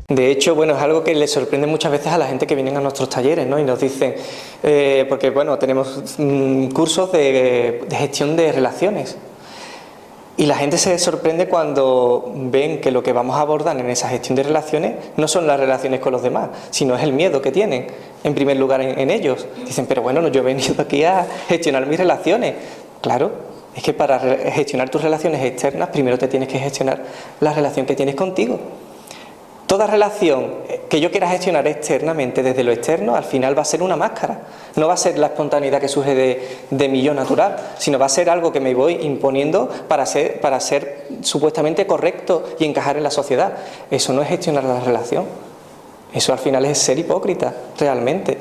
De hecho, bueno, es algo que les sorprende muchas veces a la gente que vienen a nuestros talleres, ¿no? Y nos dicen, porque bueno, tenemos cursos de gestión de relaciones. Y la gente se sorprende cuando ven que lo que vamos a abordar en esa gestión de relaciones no son las relaciones con los demás, sino es el miedo que tienen, en primer lugar, en ellos. Dicen, pero bueno, yo he venido aquí a gestionar mis relaciones. Claro, es que para gestionar tus relaciones externas, primero te tienes que gestionar la relación que tienes contigo. Toda relación que yo quiera gestionar externamente desde lo externo, al final va a ser una máscara. No va a ser la espontaneidad que surge de mi yo natural, sino va a ser algo que me voy imponiendo para ser supuestamente correcto y encajar en la sociedad. Eso no es gestionar la relación. Eso al final es ser hipócrita, realmente.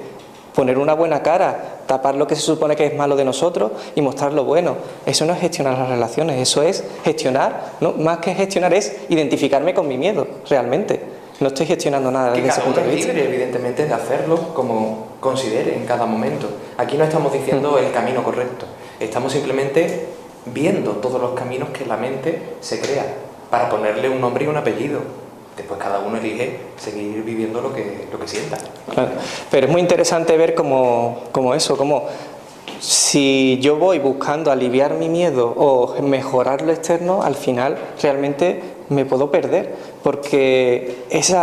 Poner una buena cara, tapar lo que se supone que es malo de nosotros y mostrar lo bueno. Eso no es gestionar las relaciones, eso es gestionar, ¿no? Más que gestionar es identificarme con mi miedo, realmente. No estoy gestionando nada desde ese punto de vista. Libre, evidentemente, de hacerlo como considere en cada momento. Aquí no estamos diciendo el camino correcto, estamos simplemente viendo todos los caminos que la mente se crea para ponerle un nombre y un apellido. Después cada uno elige seguir viviendo lo que sienta. Claro. Pero es muy interesante ver cómo si yo voy buscando aliviar mi miedo o mejorar lo externo, al final realmente me puedo perder, porque ese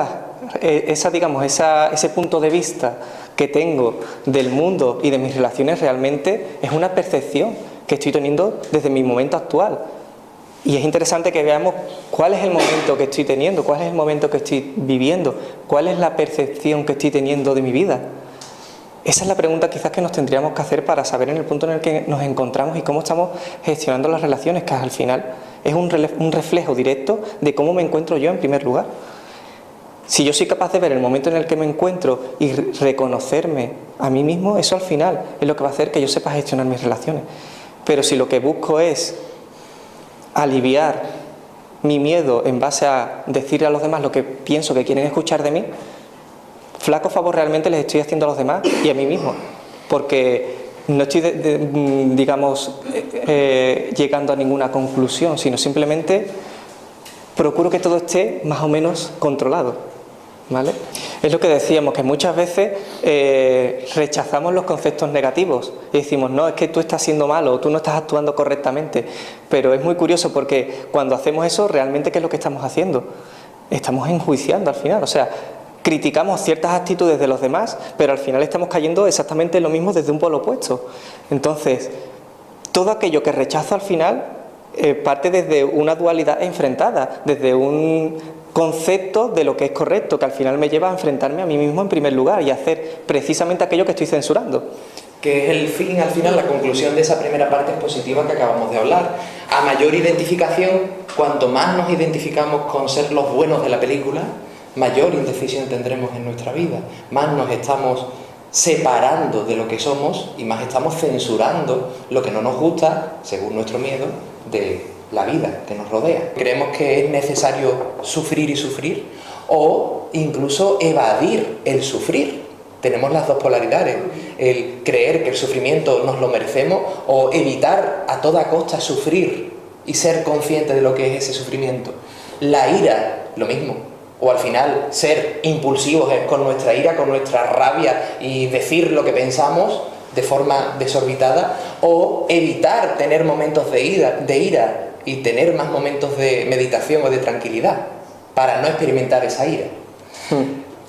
punto de vista que tengo del mundo y de mis relaciones realmente es una percepción que estoy teniendo desde mi momento actual. Y es interesante que veamos cuál es el momento que estoy teniendo, cuál es el momento que estoy viviendo, cuál es la percepción que estoy teniendo de mi vida. Esa es la pregunta quizás que nos tendríamos que hacer para saber en el punto en el que nos encontramos y cómo estamos gestionando las relaciones, que al final es un reflejo directo de cómo me encuentro yo en primer lugar. Si yo soy capaz de ver el momento en el que me encuentro y reconocerme a mí mismo, eso al final es lo que va a hacer que yo sepa gestionar mis relaciones. Pero si lo que busco es aliviar mi miedo en base a decirle a los demás lo que pienso que quieren escuchar de mí, flaco favor realmente les estoy haciendo a los demás y a mí mismo, porque no estoy, llegando a ninguna conclusión, sino simplemente procuro que todo esté más o menos controlado, ¿vale? Es lo que decíamos, que muchas veces rechazamos los conceptos negativos y decimos, no, es que tú estás siendo malo o tú no estás actuando correctamente, pero es muy curioso porque cuando hacemos eso, realmente ¿qué es lo que estamos haciendo? Estamos enjuiciando al final, o sea, criticamos ciertas actitudes de los demás, pero al final estamos cayendo exactamente lo mismo desde un polo opuesto. Entonces, todo aquello que rechazo al final parte desde una dualidad enfrentada, desde un concepto de lo que es correcto, que al final me lleva a enfrentarme a mí mismo en primer lugar y a hacer precisamente aquello que estoy censurando. Que es el fin, al final, la conclusión de esa primera parte expositiva que acabamos de hablar. A mayor identificación, cuanto más nos identificamos con ser los buenos de la película, mayor indecisión tendremos en nuestra vida, más nos estamos separando de lo que somos y más estamos censurando lo que no nos gusta, según nuestro miedo, de la vida que nos rodea. Creemos que es necesario sufrir y sufrir, o incluso evadir el sufrir. Tenemos las dos polaridades, el creer que el sufrimiento nos lo merecemos o evitar a toda costa sufrir y ser consciente de lo que es ese sufrimiento. La ira, lo mismo. O al final ser impulsivos con nuestra ira, con nuestra rabia y decir lo que pensamos de forma desorbitada, o evitar tener momentos de ira y tener más momentos de meditación o de tranquilidad para no experimentar esa ira.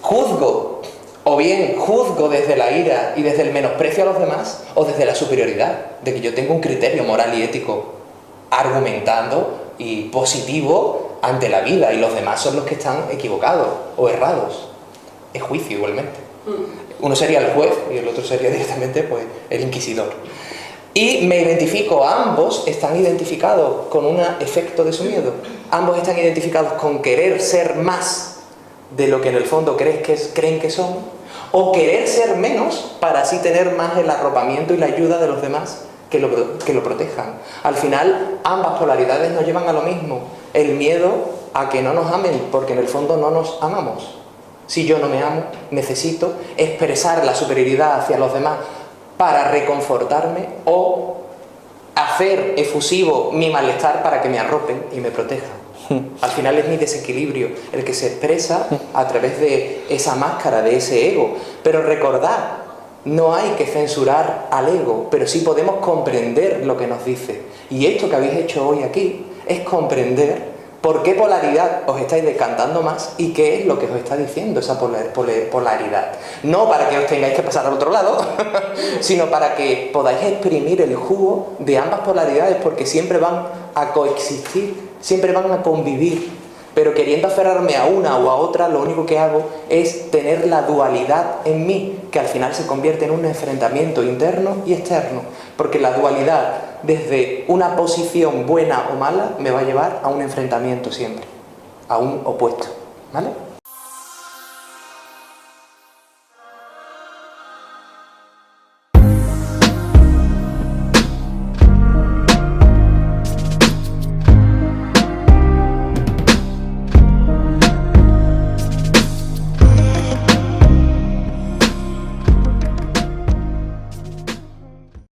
Juzgo, o bien juzgo desde la ira y desde el menosprecio a los demás, o desde la superioridad, de que yo tengo un criterio moral y ético argumentando y positivo ante la vida y los demás son los que están equivocados o errados. Es juicio igualmente. Uno sería el juez y el otro sería directamente pues, el inquisidor. Y me identifico, ambos están identificados con un efecto de su miedo. Ambos están identificados con querer ser más de lo que en el fondo creen que son, o querer ser menos para así tener más el arropamiento y la ayuda de los demás que lo protejan. Al final, ambas polaridades nos llevan a lo mismo. El miedo a que no nos amen, porque en el fondo no nos amamos. Si yo no me amo, necesito expresar la superioridad hacia los demás para reconfortarme o hacer efusivo mi malestar para que me arropen y me protejan. Al final es mi desequilibrio el que se expresa a través de esa máscara, de ese ego. Pero recordad, no hay que censurar al ego, pero sí podemos comprender lo que nos dice. Y esto que habéis hecho hoy aquí es comprender por qué polaridad os estáis decantando más y qué es lo que os está diciendo esa polaridad. No para que os tengáis que pasar al otro lado, sino para que podáis exprimir el jugo de ambas polaridades, porque siempre van a coexistir, siempre van a convivir. Pero queriendo aferrarme a una o a otra, lo único que hago es tener la dualidad en mí, que al final se convierte en un enfrentamiento interno y externo. Porque la dualidad, desde una posición buena o mala, me va a llevar a un enfrentamiento siempre, a un opuesto. ¿Vale?